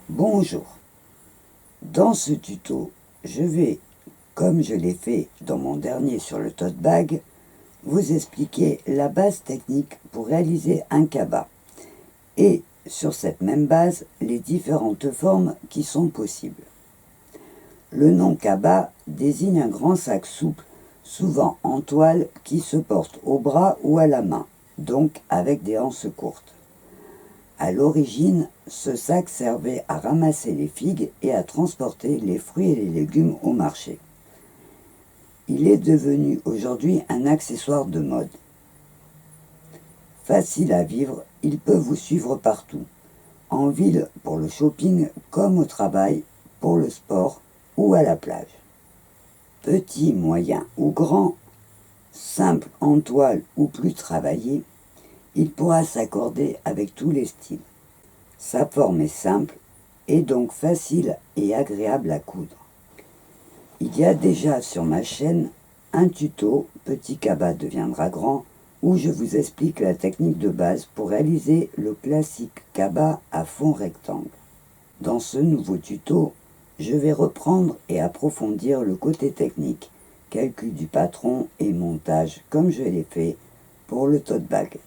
Bonjour, dans ce tuto, je vais, comme je l'ai fait dans mon dernier sur le tote bag, vous expliquer la base technique pour réaliser un cabas et sur cette même base, les différentes formes qui sont possibles. Le nom cabas désigne un grand sac souple, souvent en toile, qui se porte au bras ou à la main, donc avec des anses courtes. À l'origine, ce sac servait à ramasser les figues et à transporter les fruits et les légumes au marché. Il est devenu aujourd'hui un accessoire de mode. Facile à vivre, il peut vous suivre partout, en ville pour le shopping comme au travail, pour le sport ou à la plage. Petit, moyen ou grand, simple en toile ou plus travaillé, il pourra s'accorder avec tous les styles. Sa forme est simple et donc facile et agréable à coudre. Il y a déjà sur ma chaîne un tuto « Petit cabas deviendra grand » où je vous explique la technique de base pour réaliser le classique cabas à fond rectangle. Dans ce nouveau tuto, je vais reprendre et approfondir le côté technique, calcul du patron et montage comme je l'ai fait pour le tote bag.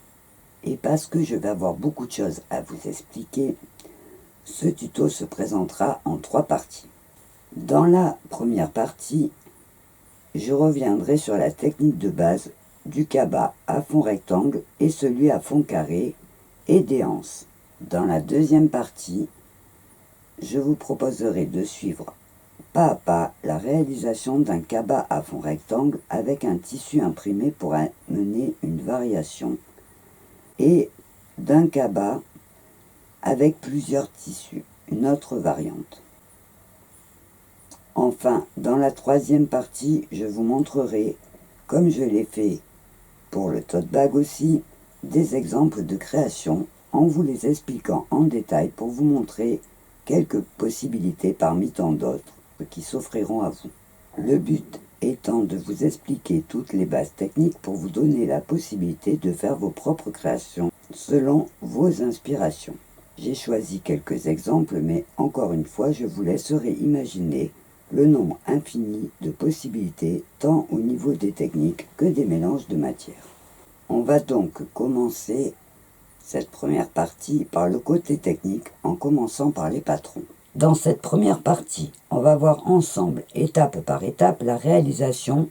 Et parce que je vais avoir beaucoup de choses à vous expliquer, ce tuto se présentera en 3 parties. Dans la première partie, je reviendrai sur la technique de base du cabas à fond rectangle et celui à fond carré et des anses. Dans la deuxième partie, je vous proposerai de suivre pas à pas la réalisation d'un cabas à fond rectangle avec un tissu imprimé pour amener une variation et d'un cabas avec plusieurs tissus, une autre variante. Enfin, dans la troisième partie, je vous montrerai, comme je l'ai fait pour le tote bag aussi, des exemples de création en vous les expliquant en détail pour vous montrer quelques possibilités parmi tant d'autres qui s'offriront à vous. Le but étant de vous expliquer toutes les bases techniques pour vous donner la possibilité de faire vos propres créations selon vos inspirations. J'ai choisi quelques exemples, mais encore une fois, je vous laisserai imaginer le nombre infini de possibilités, tant au niveau des techniques que des mélanges de matières. On va donc commencer cette première partie par le côté technique, en commençant par les patrons. Dans cette première partie, on va voir ensemble, étape par étape, la réalisation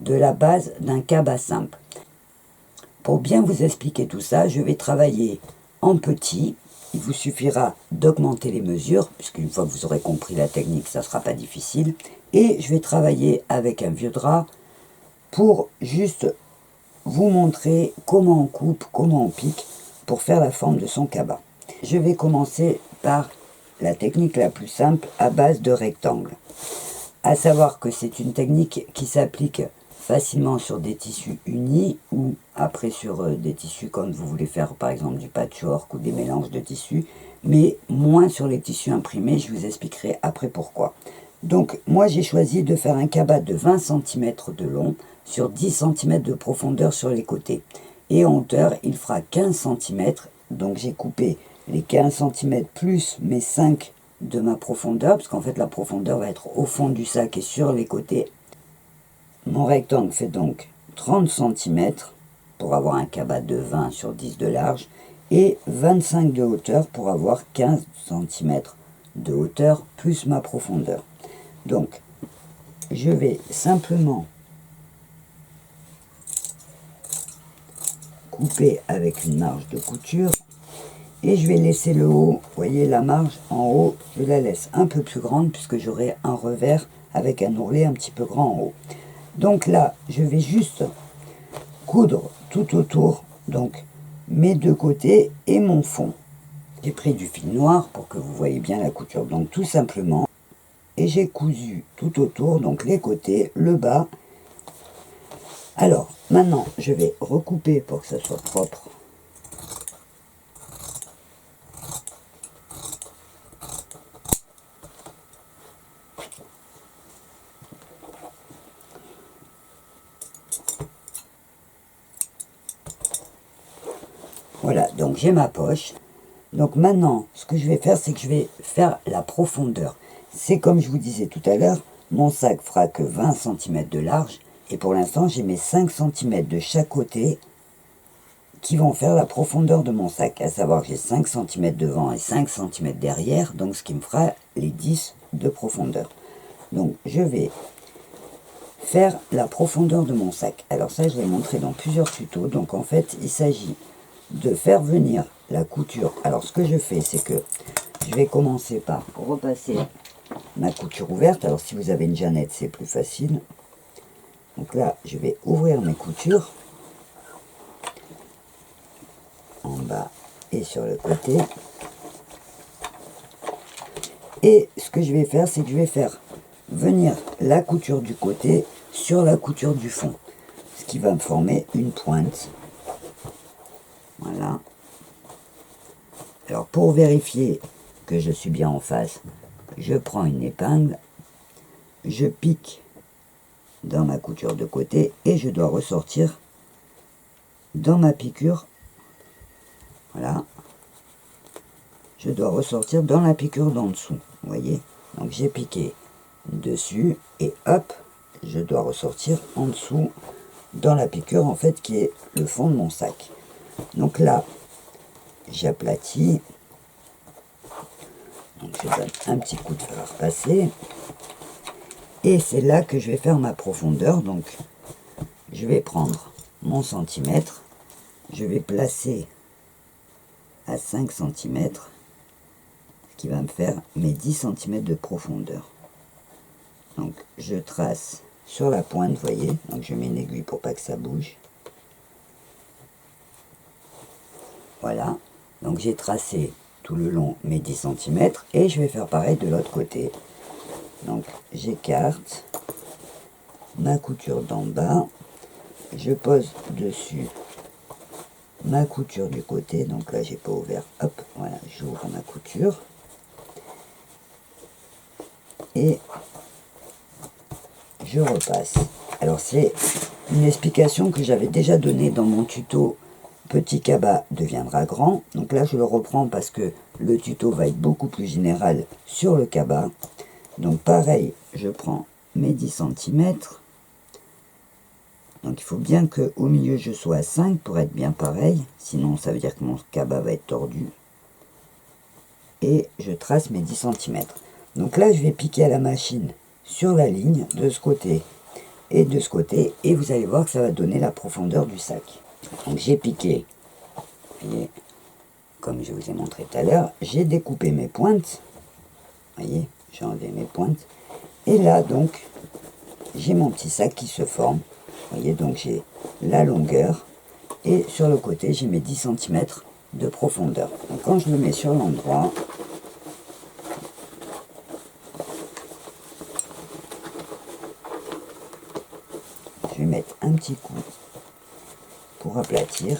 de la base d'un cabas simple. Pour bien vous expliquer tout ça, je vais travailler en petit. Il vous suffira d'augmenter les mesures, puisqu'une fois que vous aurez compris la technique, ça ne sera pas difficile. Et je vais travailler avec un vieux drap pour juste vous montrer comment on coupe, comment on pique, pour faire la forme de son cabas. Je vais commencer par la technique la plus simple à base de rectangle. À savoir que c'est une technique qui s'applique facilement sur des tissus unis ou après sur des tissus comme vous voulez faire par exemple du patchwork ou des mélanges de tissus, mais moins sur les tissus imprimés. Je vous expliquerai après pourquoi. Donc moi j'ai choisi de faire un cabas de 20 cm de long sur 10 cm de profondeur sur les côtés. Et en hauteur il fera 15 cm, donc j'ai coupé les 15 cm plus mes 5 de ma profondeur, parce qu'en fait la profondeur va être au fond du sac et sur les côtés. Mon rectangle fait donc 30 cm pour avoir un cabas de 20 sur 10 de large et 25 de hauteur pour avoir 15 cm de hauteur plus ma profondeur. Donc je vais simplement couper avec une marge de couture et je vais laisser le haut, vous voyez la marge en haut, je la laisse un peu plus grande puisque j'aurai un revers avec un ourlet un petit peu grand en haut. Donc là, je vais juste coudre tout autour, donc mes deux côtés et mon fond. J'ai pris du fil noir pour que vous voyez bien la couture, donc tout simplement, et j'ai cousu tout autour, donc les côtés, le bas. Alors, maintenant, je vais recouper pour que ça soit propre. Voilà, donc j'ai ma poche. Donc maintenant, ce que je vais faire, c'est que je vais faire la profondeur. C'est comme je vous disais tout à l'heure, mon sac fera que 20 cm de large. Et pour l'instant, j'ai mes 5 cm de chaque côté qui vont faire la profondeur de mon sac. À savoir que j'ai 5 cm devant et 5 cm derrière, donc ce qui me fera les 10 de profondeur. Donc je vais faire la profondeur de mon sac. Alors ça, je l'ai montré dans plusieurs tutos. Donc en fait, il s'agit de faire venir la couture. Alors ce que je fais, c'est que je vais commencer par repasser ma couture ouverte. Alors si vous avez une Jeannette, c'est plus facile. Donc là, je vais ouvrir mes coutures en bas et sur le côté. Et ce que je vais faire, c'est que je vais faire venir la couture du côté sur la couture du fond, ce qui va me former une pointe. Voilà. Alors pour vérifier que je suis bien en face, je prends une épingle, je pique dans ma couture de côté et je dois ressortir dans ma piqûre. Voilà. Je dois ressortir dans la piqûre d'en dessous. Vous voyez? Donc j'ai piqué dessus et hop, je dois ressortir en dessous dans la piqûre en fait qui est le fond de mon sac. Donc là, j'aplatis. Donc je donne un petit coup de fer à repasser. Et c'est là que je vais faire ma profondeur. Donc je vais prendre mon centimètre. Je vais placer à 5 cm, ce qui va me faire mes 10 cm de profondeur. Donc je trace sur la pointe, vous voyez. Donc je mets une aiguille pour pas que ça bouge. Voilà. Donc j'ai tracé tout le long mes 10 cm et je vais faire pareil de l'autre côté. Donc j'écarte ma couture d'en bas, je pose dessus ma couture du côté, donc là j'ai pas ouvert, hop, voilà, j'ouvre ma couture et je repasse. Alors c'est une explication que j'avais déjà donnée dans mon tuto Petit cabas deviendra grand. Donc là je le reprends parce que le tuto va être beaucoup plus général sur le cabas. Donc pareil, je prends mes 10 cm. Donc il faut bien qu'au milieu je sois à 5 pour être bien pareil. Sinon ça veut dire que mon cabas va être tordu. Et je trace mes 10 cm. Donc là je vais piquer à la machine sur la ligne de ce côté et de ce côté. Et vous allez voir que ça va donner la profondeur du sac. Donc j'ai piqué, vous voyez, comme je vous ai montré tout à l'heure, j'ai découpé mes pointes, vous voyez, j'ai enlevé mes pointes, et là donc, j'ai mon petit sac qui se forme, vous voyez, donc j'ai la longueur, et sur le côté, j'ai mes 10 cm de profondeur. Donc quand je le mets sur l'endroit, je vais mettre un petit coup pour aplatir,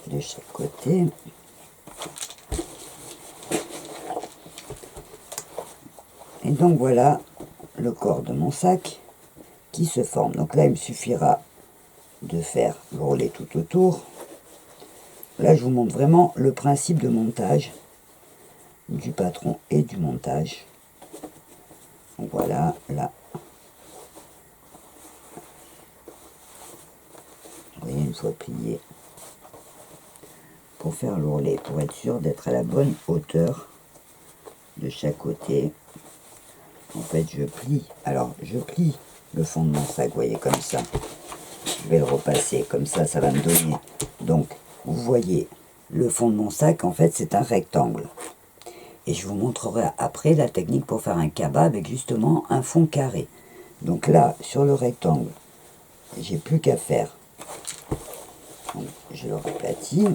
de chaque côté. Et donc voilà le corps de mon sac qui se forme. Donc là il me suffira de faire l'ourlet tout autour. Là je vous montre vraiment le principe de montage du patron et du montage. Donc voilà, là. Vous voyez, une fois plié, pour faire l'ourlet, pour être sûr d'être à la bonne hauteur de chaque côté. En fait je plie, alors je plie le fond de mon sac, vous voyez, comme ça. Je vais le repasser, comme ça, ça va me donner. Donc vous voyez, le fond de mon sac, en fait c'est un rectangle. Et je vous montrerai après la technique pour faire un cabas avec justement un fond carré. Donc là, sur le rectangle, j'ai plus qu'à faire. Donc, je le replatis.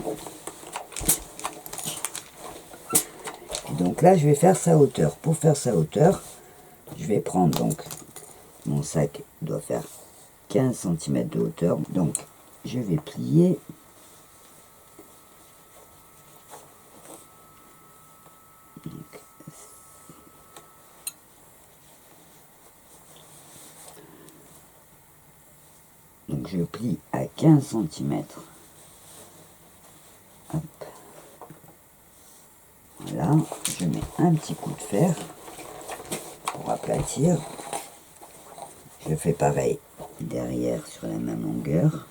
Et donc là, je vais faire sa hauteur. Pour faire sa hauteur, je vais prendre donc, mon sac doit faire 15 cm de hauteur. Donc, je vais plier. Donc je plie à 15 cm Hop. Voilà, je mets un petit coup de fer pour aplatir. Je fais pareil derrière sur la même longueur.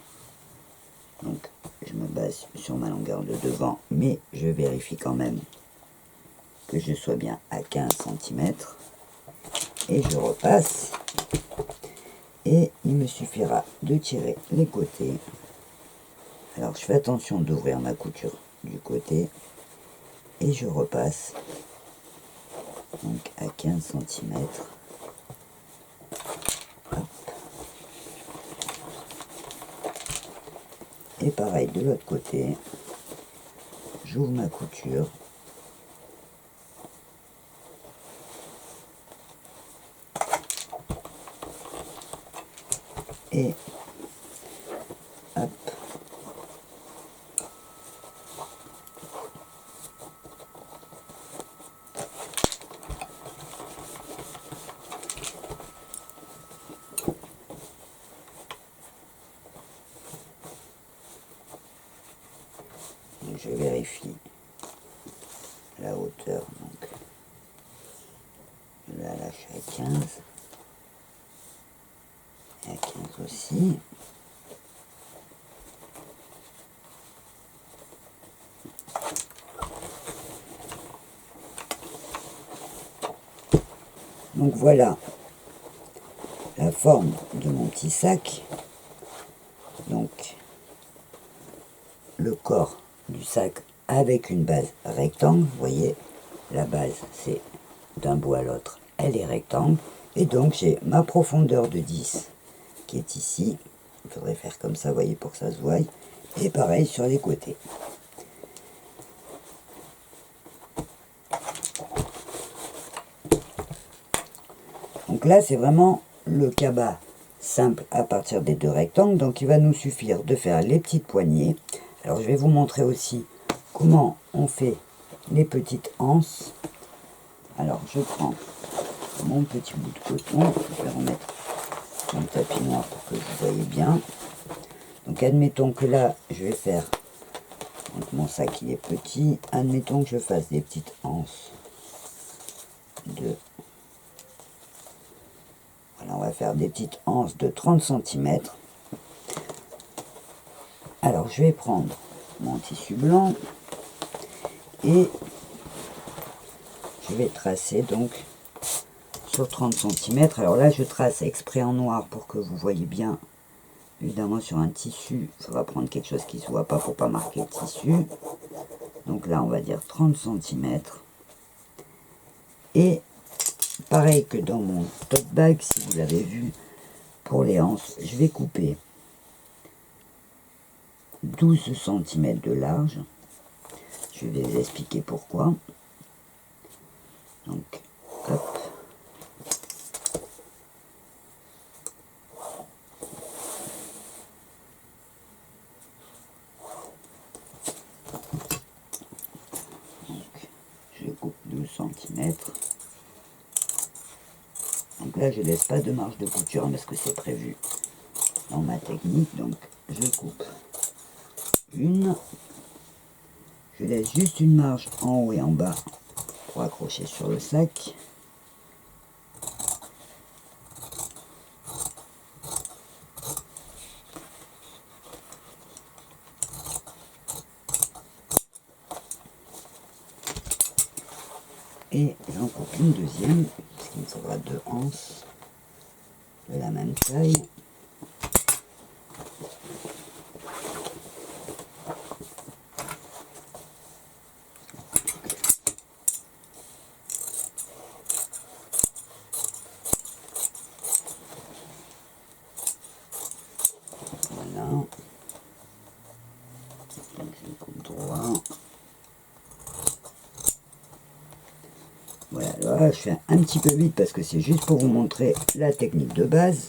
Donc je me base sur ma longueur de devant, mais je vérifie quand même que je sois bien à 15 cm. Et je repasse. Et il me suffira de tirer les côtés. Alors je fais attention d'ouvrir ma couture du côté. Et je repasse donc à 15 cm. Et pareil de l'autre côté, j'ouvre ma couture. Et hop. Je vérifie la hauteur, donc je la lâche à 15 et à 15 aussi. Donc voilà la forme de mon petit sac. Donc le corps du sac avec une base rectangle, vous voyez, la base c'est d'un bout à l'autre, elle est rectangle, et donc j'ai ma profondeur de 10 qui est ici. Il faudrait faire comme ça, vous voyez, pour que ça se voie, et pareil sur les côtés. Donc là c'est vraiment le cabas simple à partir des deux rectangles, donc il va nous suffire de faire les petites poignées. Alors je vais vous montrer aussi comment on fait les petites anses. Alors je prends mon petit bout de coton, je vais remettre mon tapis noir pour que vous voyez bien. Donc admettons que là je vais faire, donc mon sac il est petit, admettons que je fasse des petites anses de, voilà, on va faire des petites anses de 30 cm. Alors je vais prendre mon tissu blanc et je vais tracer donc sur 30 cm. Alors là je trace exprès en noir pour que vous voyez bien. Évidemment sur un tissu, ça va prendre quelque chose qui ne se voit pas pour pas marquer le tissu. Donc là on va dire 30 cm. Et pareil que dans mon tote bag, si vous l'avez vu, pour les anses, je vais couper 12 cm de large. Je vais vous expliquer pourquoi. Donc, hop. Donc, je coupe 12 cm. Donc là, je laisse pas de marge de couture parce que c'est prévu dans ma technique. Donc, je coupe une. Je laisse juste une marge en haut et en bas pour accrocher sur le sac. Et j'en coupe une deuxième, parce qu'il me faudra deux anses de la même taille. Voilà. Donc je coupe droit. Voilà, là je fais un petit peu vite parce que c'est juste pour vous montrer la technique de base.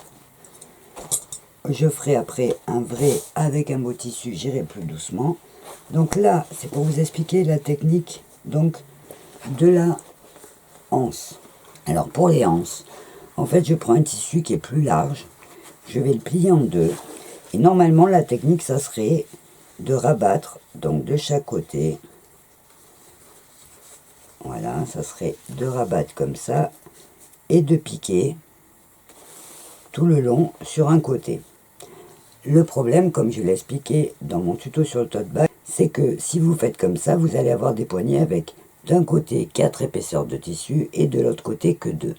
Je ferai après un vrai avec un beau tissu, j'irai plus doucement. Donc là, c'est pour vous expliquer la technique donc de la anse. Alors pour les anses, en fait je prends un tissu qui est plus large, je vais le plier en deux. Et normalement la technique ça serait, de rabattre, donc de chaque côté. Voilà, ça serait de rabattre comme ça et de piquer tout le long sur un côté. Le problème, comme je l'ai expliqué dans mon tuto sur le tote bag, c'est que si vous faites comme ça, vous allez avoir des poignées avec d'un côté 4 épaisseurs de tissu et de l'autre côté que 2.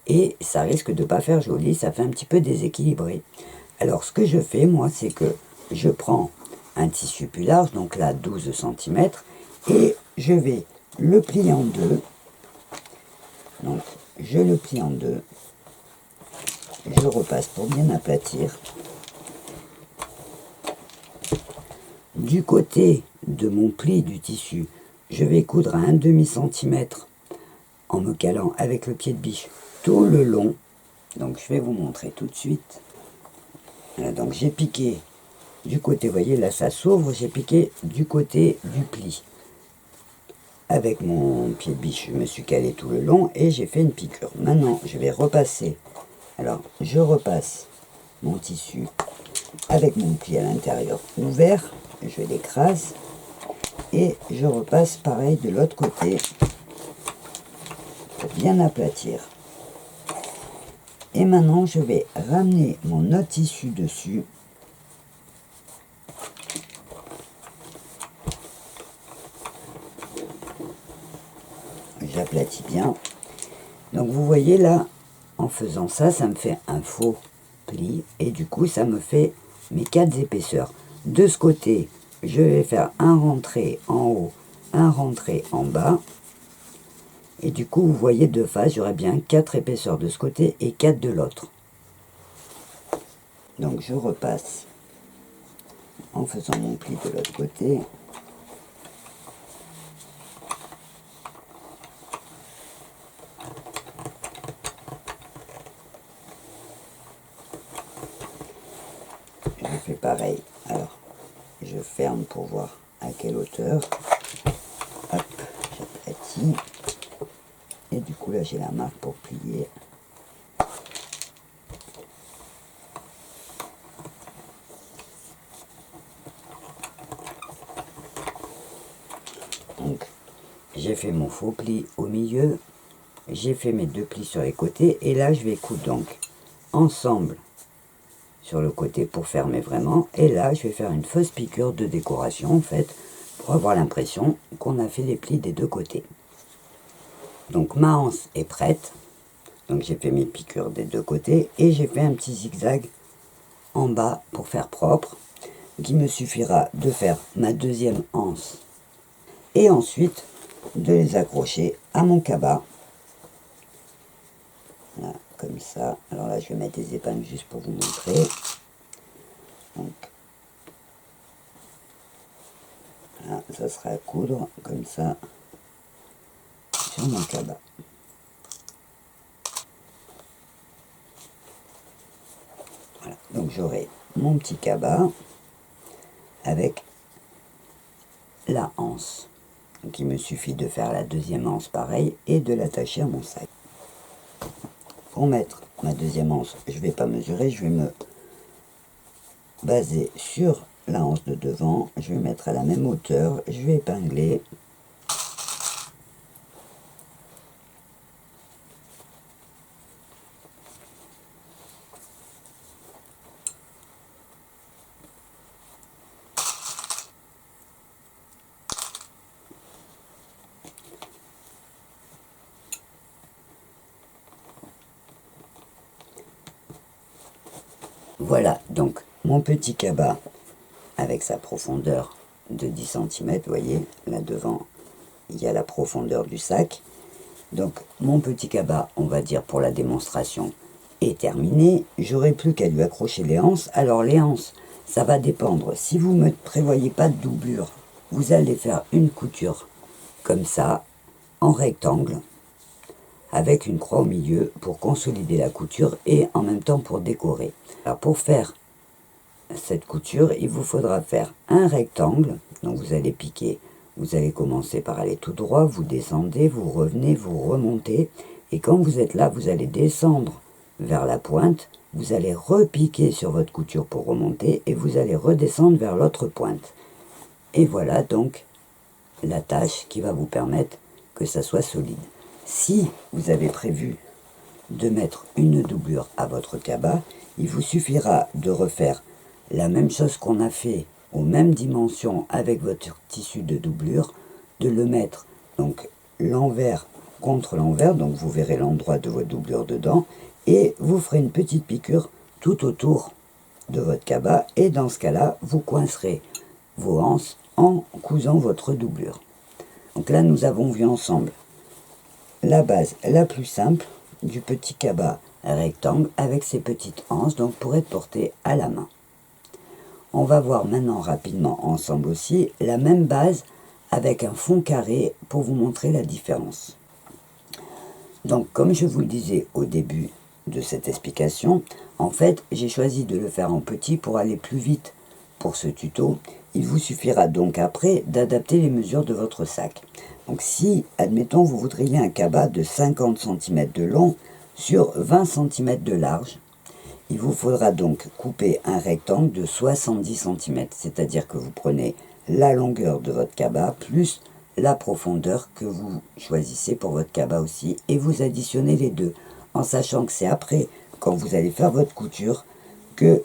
Et ça risque de pas faire joli, ça fait un petit peu déséquilibré. Alors ce que je fais moi, c'est que je prends un tissu plus large, donc là 12 cm, et je vais le plier en deux. Donc je le plie en deux, je repasse pour bien aplatir. Du côté de mon pli du tissu, je vais coudre à 1/2 cm en me calant avec le pied de biche tout le long. Donc je vais vous montrer tout de suite. Voilà, donc j'ai piqué du côté, vous voyez là ça s'ouvre, j'ai piqué du côté du pli. Avec mon pied de biche, je me suis calé tout le long et j'ai fait une piqûre. Maintenant, je vais repasser. Alors, je repasse mon tissu avec mon pli à l'intérieur ouvert. Je l'écrase et je repasse pareil de l'autre côté pour bien aplatir. Et maintenant, je vais ramener mon autre tissu dessus. J'aplatis bien. Donc vous voyez là, en faisant ça, ça me fait un faux pli. Et du coup, ça me fait mes 4 épaisseurs. De ce côté, je vais faire un rentré en haut, un rentré en bas. Et du coup, vous voyez de face, j'aurai bien 4 épaisseurs de ce côté et 4 de l'autre. Donc je repasse en faisant mon pli de l'autre côté. Je fais pareil. Alors, je ferme pour voir à quelle hauteur. Hop, j'aplatis. Et du coup, là, j'ai la marque pour plier. Donc, j'ai fait mon faux pli au milieu. J'ai fait mes 2 plis sur les côtés. Et là, je vais coudre donc ensemble sur le côté pour fermer vraiment. Et là, je vais faire une fausse piqûre de décoration, en fait, pour avoir l'impression qu'on a fait les plis des 2 côtés. Donc, ma anse est prête. Donc, j'ai fait mes piqûres des 2 côtés. Et j'ai fait un petit zigzag en bas pour faire propre. Donc, il me suffira de faire ma deuxième anse. Et ensuite, de les accrocher à mon cabas. Voilà, comme ça. Alors là, je vais mettre des épingles juste pour vous montrer. Donc, voilà, ça sera à coudre comme ça sur mon cabas. Voilà, donc j'aurai mon petit cabas avec la anse. Donc il me suffit de faire la deuxième anse pareil et de l'attacher à mon sac. Pour mettre ma deuxième anse, je ne vais pas mesurer, je vais me baser sur la anse de devant, je vais mettre à la même hauteur, je vais épingler. Voilà donc mon petit cabas avec sa profondeur de 10 cm, vous voyez, là devant il y a la profondeur du sac. Donc mon petit cabas, on va dire pour la démonstration, est terminé. J'aurai plus qu'à lui accrocher les anses. Alors les anses, ça va dépendre. Si vous ne prévoyez pas de doublure, vous allez faire une couture comme ça, en rectangle, avec une croix au milieu pour consolider la couture et en même temps pour décorer. Alors pour faire cette couture, il vous faudra faire un rectangle. Donc vous allez piquer, vous allez commencer par aller tout droit, vous descendez, vous revenez, vous remontez. Et quand vous êtes là, vous allez descendre vers la pointe, vous allez repiquer sur votre couture pour remonter et vous allez redescendre vers l'autre pointe. Et voilà donc l'attache qui va vous permettre que ça soit solide. Si vous avez prévu de mettre une doublure à votre cabas, il vous suffira de refaire la même chose qu'on a fait aux mêmes dimensions avec votre tissu de doublure, de le mettre donc l'envers contre l'envers, donc vous verrez l'endroit de votre doublure dedans, et vous ferez une petite piqûre tout autour de votre cabas, et dans ce cas-là, vous coincerez vos anses en cousant votre doublure. Donc là, nous avons vu ensemble la base la plus simple du petit cabas rectangle avec ses petites anses, donc pour être porté à la main. On va voir maintenant rapidement ensemble aussi la même base avec un fond carré pour vous montrer la différence. Donc comme je vous le disais au début de cette explication, en fait j'ai choisi de le faire en petit pour aller plus vite pour ce tuto. Il vous suffira donc après d'adapter les mesures de votre sac. Donc si, admettons, vous voudriez un cabas de 50 cm de long sur 20 cm de large, il vous faudra donc couper un rectangle de 70 cm, c'est-à-dire que vous prenez la longueur de votre cabas plus la profondeur que vous choisissez pour votre cabas aussi, et vous additionnez les deux, en sachant que c'est après, quand vous allez faire votre couture, que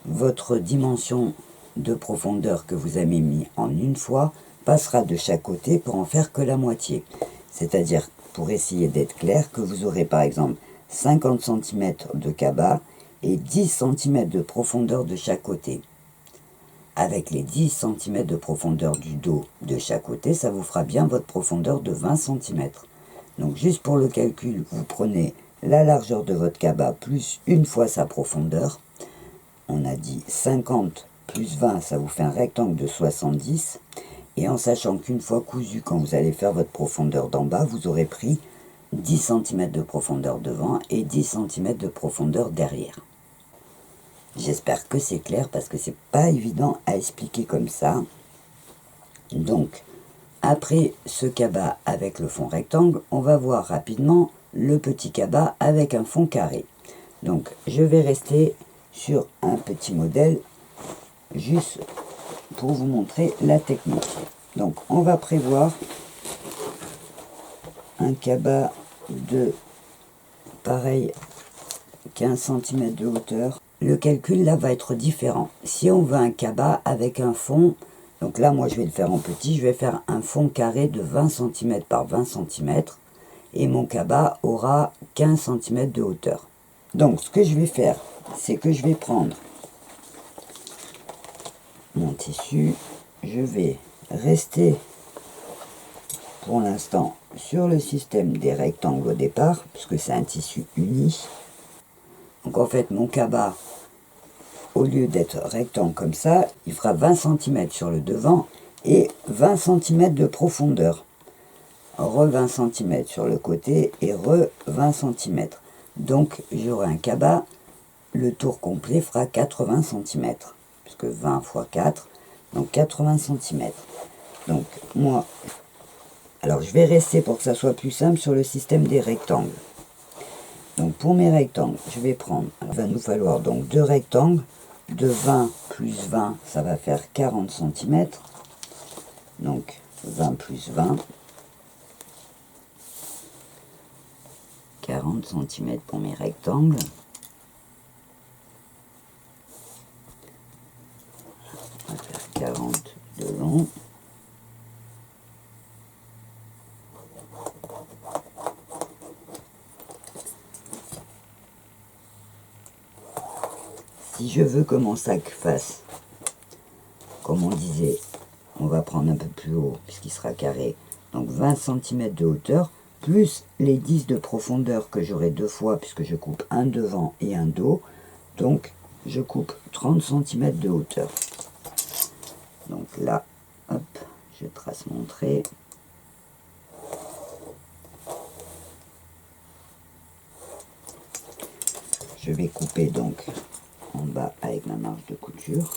votre dimension de profondeur que vous avez mis en une fois passera de chaque côté pour en faire que la moitié. C'est-à-dire, pour essayer d'être clair, que vous aurez par exemple 50 cm de cabas et 10 cm de profondeur de chaque côté. Avec les 10 cm de profondeur du dos de chaque côté, ça vous fera bien votre profondeur de 20 cm. Donc juste pour le calcul, vous prenez la largeur de votre cabas plus une fois sa profondeur. On a dit 50 plus 20, ça vous fait un rectangle de 70. Et en sachant qu'une fois cousu, quand vous allez faire votre profondeur d'en bas, vous aurez pris 10 cm de profondeur devant et 10 cm de profondeur derrière. J'espère que c'est clair parce que c'est pas évident à expliquer comme ça. Donc, après ce cabas avec le fond rectangle, on va voir rapidement le petit cabas avec un fond carré. Donc, je vais rester sur un petit modèle juste pour vous montrer la technique. Donc, on va prévoir un cabas de pareil 15 cm de hauteur. Le calcul là va être différent. Si on veut un cabas avec un fond, donc là moi je vais le faire en petit, je vais faire un fond carré de 20 cm par 20 cm et mon cabas aura 15 cm de hauteur. Donc ce que je vais faire, c'est que je vais prendre mon tissu, je vais rester pour l'instant sur le système des rectangles au départ, puisque c'est un tissu uni. Donc en fait mon cabas, au lieu d'être rectangle comme ça, il fera 20 cm sur le devant et 20 cm de profondeur. Re 20 cm sur le côté et re 20 cm. Donc j'aurai un cabas, le tour complet fera 80 cm, puisque 20 x 4, donc 80 cm. Donc moi, alors je vais rester pour que ça soit plus simple sur le système des rectangles. Donc pour mes rectangles, je vais prendre, il va nous falloir donc deux rectangles, de 20 plus 20, ça va faire 40 cm. Donc 20 plus 20, 40 cm pour mes rectangles. On va faire 40 de long. Si je veux que mon sac fasse, comme on disait, on va prendre un peu plus haut puisqu'il sera carré, donc 20 cm de hauteur, plus les 10 de profondeur que j'aurai deux fois puisque je coupe un devant et un dos, donc je coupe 30 cm de hauteur. Donc là, hop, je trace mon trait. Je vais couper donc en bas avec ma marge de couture.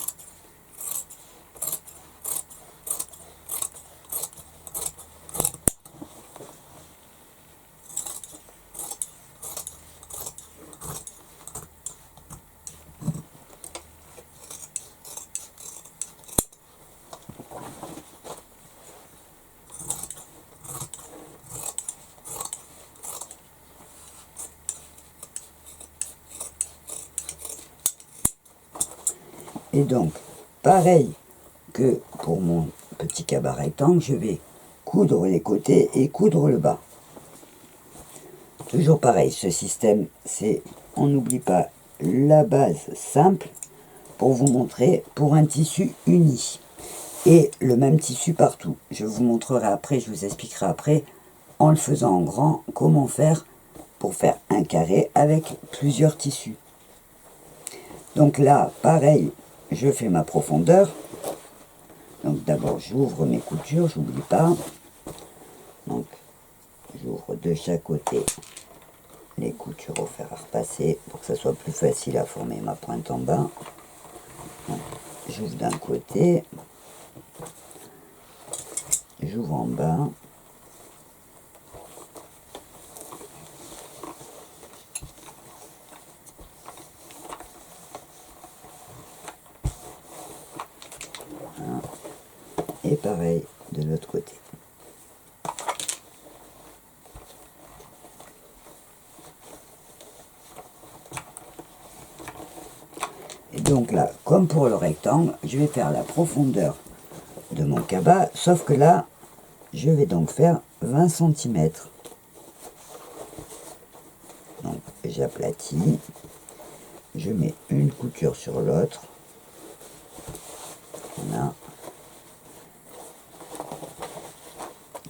Et donc, pareil que pour mon petit cabas rectangle, je vais coudre les côtés et coudre le bas. Toujours pareil, ce système, c'est, on n'oublie pas la base simple pour vous montrer pour un tissu uni. Et le même tissu partout. Je vous montrerai après, je vous expliquerai après, en le faisant en grand, comment faire pour faire un carré avec plusieurs tissus. Donc là, pareil, je fais ma profondeur. Donc d'abord, j'ouvre mes coutures, j'oublie pas. Donc, j'ouvre de chaque côté les coutures au fer à repasser pour que ça soit plus facile à former ma pointe en bas. J'ouvre d'un côté, j'ouvre en bas. Voilà. Et pareil de l'autre côté. Et donc là, comme pour le rectangle, je vais faire la profondeur de mon cabas, sauf que là, je vais donc faire 20 cm. Donc j'aplatis, je mets une couture sur l'autre. Voilà.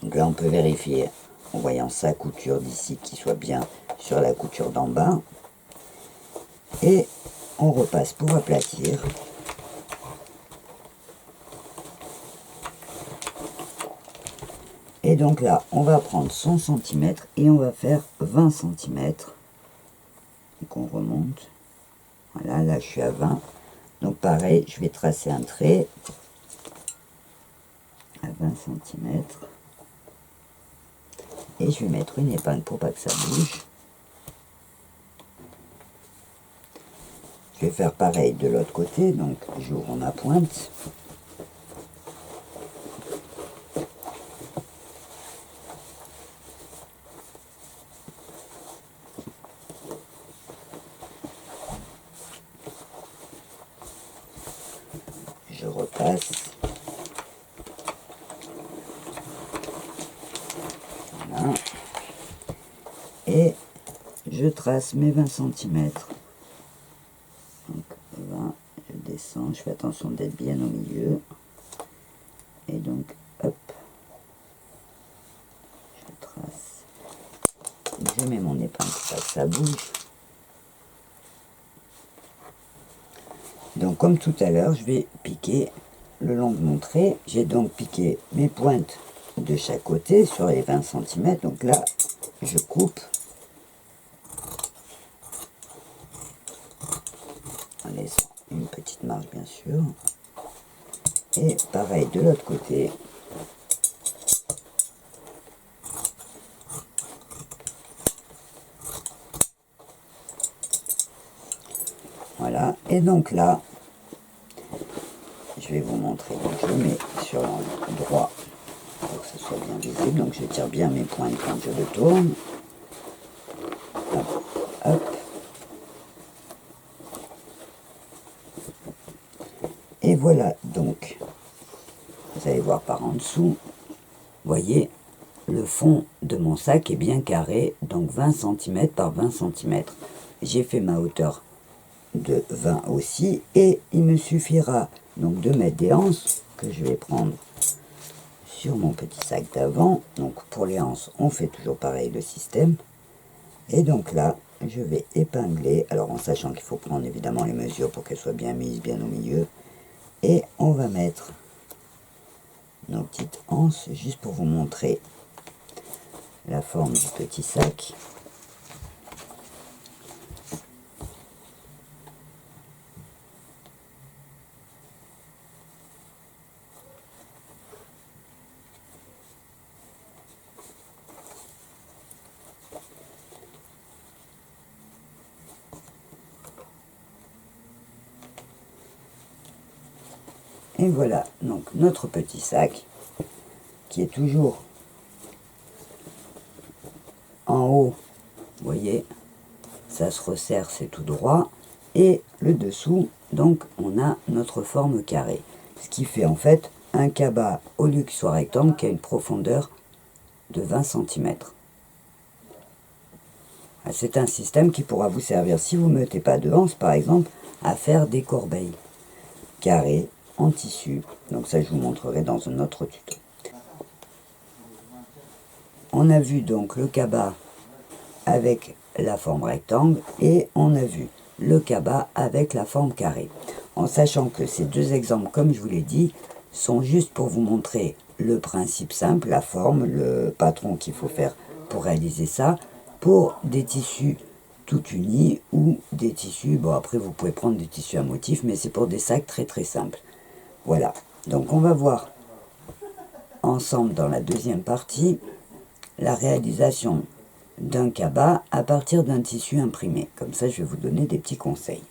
Donc là, on peut vérifier en voyant sa couture d'ici qui soit bien sur la couture d'en bas. Et on repasse pour aplatir. Et donc là, on va prendre 100 cm et on va faire 20 cm. Donc on remonte. Voilà, là je suis à 20. Donc pareil, je vais tracer un trait à 20 cm. Et je vais mettre une épingle pour pas que ça bouge. Je vais faire pareil de l'autre côté, donc j'ouvre ma pointe. Je repasse. Voilà. Et je trace mes 20 cm. Donc 20, je descends, je fais attention d'être bien au milieu. Et donc, hop, je trace. Je mets mon épingle pour pas que ça bouge. Donc comme tout à l'heure, je vais piquer le long de mon trait. J'ai donc piqué mes pointes de chaque côté sur les 20 cm. Donc là, je coupe. En laissant une petite marge bien sûr. Et pareil de l'autre côté. Voilà, et donc là, je vais vous montrer. Donc je mets sur l'angle droit pour que ce soit bien visible. Donc je tire bien mes pointes quand je le tourne. Hop, hop. Et voilà, donc, vous allez voir par en dessous, voyez, le fond de mon sac est bien carré, donc 20 cm par 20 cm. J'ai fait ma hauteur de 20 aussi, et il me suffira donc de mettre des anses que je vais prendre sur mon petit sac d'avant. Donc pour les anses, on fait toujours pareil le système. Et donc là, je vais épingler, alors en sachant qu'il faut prendre évidemment les mesures pour qu'elles soient bien mises, bien au milieu. Et on va mettre nos petites anses, juste pour vous montrer la forme du petit sac. Et voilà, donc notre petit sac, qui est toujours en haut, vous voyez, ça se resserre, c'est tout droit, et le dessous, donc on a notre forme carrée. Ce qui fait en fait un cabas, au lieu qu'il soit rectangle, qui a une profondeur de 20 cm. C'est un système qui pourra vous servir, si vous ne mettez pas de hanse par exemple, à faire des corbeilles carrées en tissu. Donc ça je vous montrerai dans un autre tuto. On a vu donc le cabas avec la forme rectangle et on a vu le cabas avec la forme carrée. En sachant que ces deux exemples, comme je vous l'ai dit, sont juste pour vous montrer le principe simple, la forme, le patron qu'il faut faire pour réaliser ça, pour des tissus tout unis ou des tissus, bon après vous pouvez prendre des tissus à motifs, mais c'est pour des sacs très très simples. Voilà, donc on va voir ensemble dans la deuxième partie la réalisation d'un cabas à partir d'un tissu imprimé. Comme ça, je vais vous donner des petits conseils.